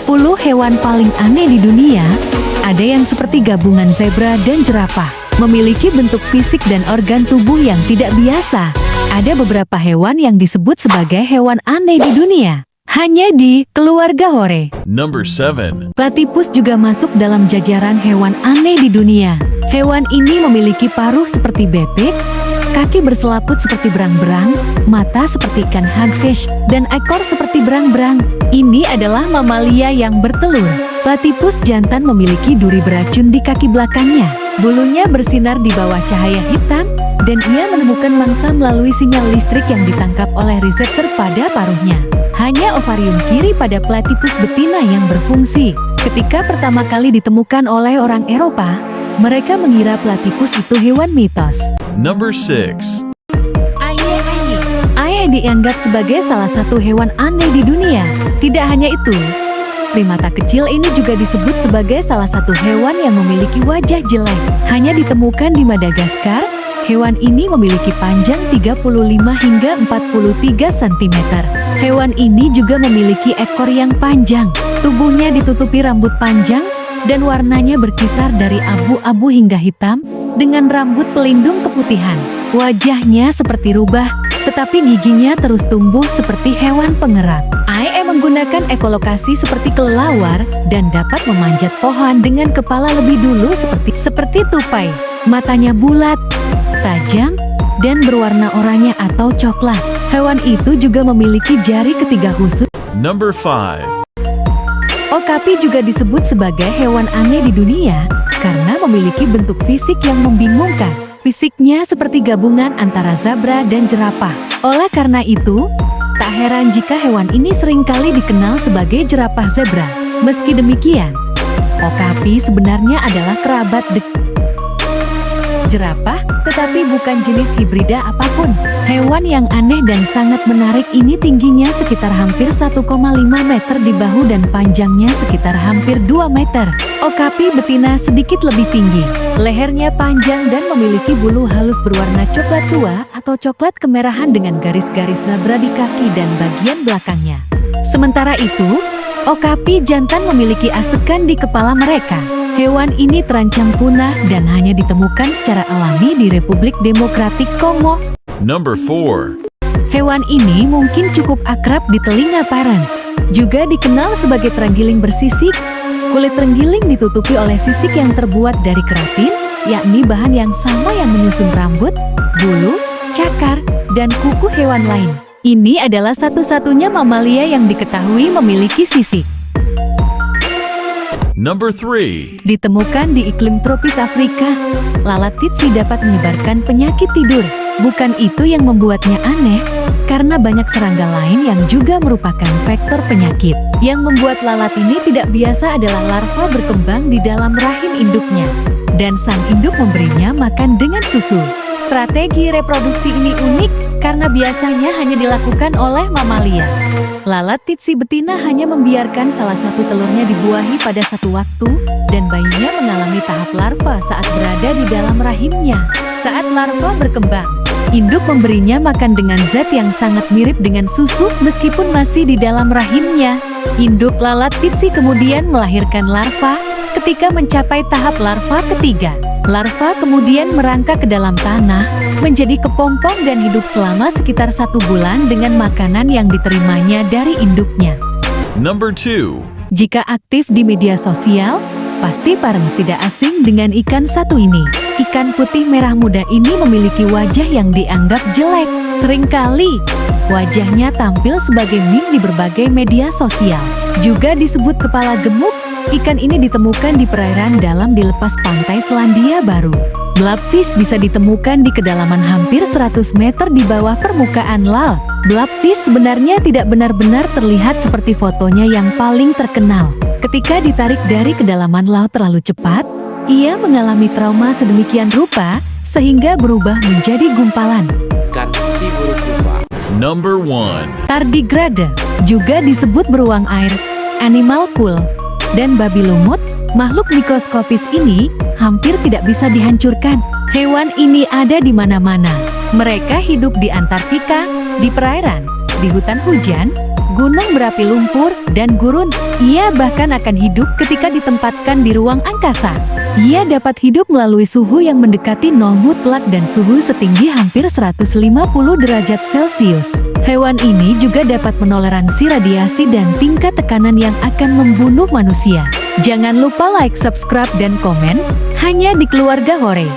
10 hewan paling aneh di dunia. Ada yang seperti gabungan zebra dan jerapah, memiliki bentuk fisik dan organ tubuh yang tidak biasa. Ada beberapa hewan yang disebut sebagai hewan aneh di dunia, hanya di keluarga Hore. Number 7. Platypus juga masuk dalam jajaran hewan aneh di dunia. Hewan ini memiliki paruh seperti bebek, kaki berselaput seperti berang-berang, mata seperti ikan hagfish, dan ekor seperti berang-berang. Ini adalah mamalia yang bertelur. Platypus jantan memiliki duri beracun di kaki belakangnya. Bulunya bersinar di bawah cahaya hitam, dan ia menemukan mangsa melalui sinyal listrik yang ditangkap oleh reseptor pada paruhnya. Hanya ovarium kiri pada platypus betina yang berfungsi. Ketika pertama kali ditemukan oleh orang Eropa, mereka mengira platypus itu hewan mitos. Number 6. Aye dianggap sebagai salah satu hewan aneh di dunia. Tidak hanya itu, primata kecil ini juga disebut sebagai salah satu hewan yang memiliki wajah jelek. Hanya ditemukan di Madagaskar, hewan ini memiliki panjang 35 hingga 43 cm. Hewan ini juga memiliki ekor yang panjang, tubuhnya ditutupi rambut panjang, dan warnanya berkisar dari abu-abu hingga hitam, dengan rambut pelindung keputihan. Wajahnya seperti rubah, tetapi giginya terus tumbuh seperti hewan pengerat. Ae menggunakan ekolokasi seperti kelelawar, dan dapat memanjat pohon dengan kepala lebih dulu seperti tupai. Matanya bulat, tajam, dan berwarna oranye atau coklat. Hewan itu juga memiliki jari ketiga khusus. Number 5. Okapi juga disebut sebagai hewan aneh di dunia karena memiliki bentuk fisik yang membingungkan. Fisiknya seperti gabungan antara zebra dan jerapah. Oleh karena itu, tak heran jika hewan ini seringkali dikenal sebagai jerapah zebra. Meski demikian, okapi sebenarnya adalah kerabat jerapah, tetapi bukan jenis hibrida apapun. Hewan yang aneh dan sangat menarik ini tingginya sekitar hampir 1,5 meter di bahu dan panjangnya sekitar hampir 2 meter. Okapi betina sedikit lebih tinggi. Lehernya panjang dan memiliki bulu halus berwarna coklat tua atau coklat kemerahan dengan garis-garis zebra di kaki dan bagian belakangnya. Sementara itu, okapi jantan memiliki asekan di kepala mereka. Hewan ini terancam punah dan hanya ditemukan secara alami di Republik Demokratik Kongo. Number 4. Hewan ini mungkin cukup akrab di telinga parents. Juga dikenal sebagai terenggiling bersisik. Kulit terenggiling ditutupi oleh sisik yang terbuat dari keratin, yakni bahan yang sama yang menyusun rambut, bulu, cakar, dan kuku hewan lain. Ini adalah satu-satunya mamalia yang diketahui memiliki sisik. Number 3. Ditemukan di iklim tropis Afrika, lalat titsi dapat menyebarkan penyakit tidur. Bukan itu yang membuatnya aneh, karena banyak serangga lain yang juga merupakan vektor penyakit. Yang membuat lalat ini tidak biasa adalah larva berkembang di dalam rahim induknya, dan sang induk memberinya makan dengan susu. Strategi reproduksi ini unik karena biasanya hanya dilakukan oleh mamalia. Lalat titsi betina hanya membiarkan salah satu telurnya dibuahi pada satu waktu, dan bayinya mengalami tahap larva saat berada di dalam rahimnya. Saat larva berkembang, induk memberinya makan dengan zat yang sangat mirip dengan susu meskipun masih di dalam rahimnya. Induk lalat titsi kemudian melahirkan larva. Ketika mencapai tahap larva ketiga, larva kemudian merangkak ke dalam tanah, menjadi kepompong dan hidup selama sekitar 1 bulan dengan makanan yang diterimanya dari induknya. Number 2. Jika aktif di media sosial, pasti parents tidak asing dengan ikan satu ini. Ikan putih merah muda ini memiliki wajah yang dianggap jelek. Seringkali, wajahnya tampil sebagai meme di berbagai media sosial. Juga disebut kepala gemuk, ikan ini ditemukan di perairan dalam di lepas pantai Selandia Baru. Blobfish bisa ditemukan di kedalaman hampir 100 meter di bawah permukaan laut. Blobfish sebenarnya tidak benar-benar terlihat seperti fotonya yang paling terkenal. Ketika ditarik dari kedalaman laut terlalu cepat, ia mengalami trauma sedemikian rupa sehingga berubah menjadi gumpalan. Kan si buruk rupa. Number 1. Tardigrade, juga disebut beruang air, animal cool, dan babi lumut. Makhluk mikroskopis ini hampir tidak bisa dihancurkan. Hewan ini ada di mana-mana. Mereka hidup di Antartika, di perairan, di hutan hujan, gunung berapi lumpur, dan gurun. Ia bahkan akan hidup ketika ditempatkan di ruang angkasa. Ia dapat hidup melalui suhu yang mendekati nol mutlak dan suhu setinggi hampir 150 derajat Celcius. Hewan ini juga dapat menoleransi radiasi dan tingkat tekanan yang akan membunuh manusia. Jangan lupa like, subscribe, dan komen hanya di Keluarga Hore.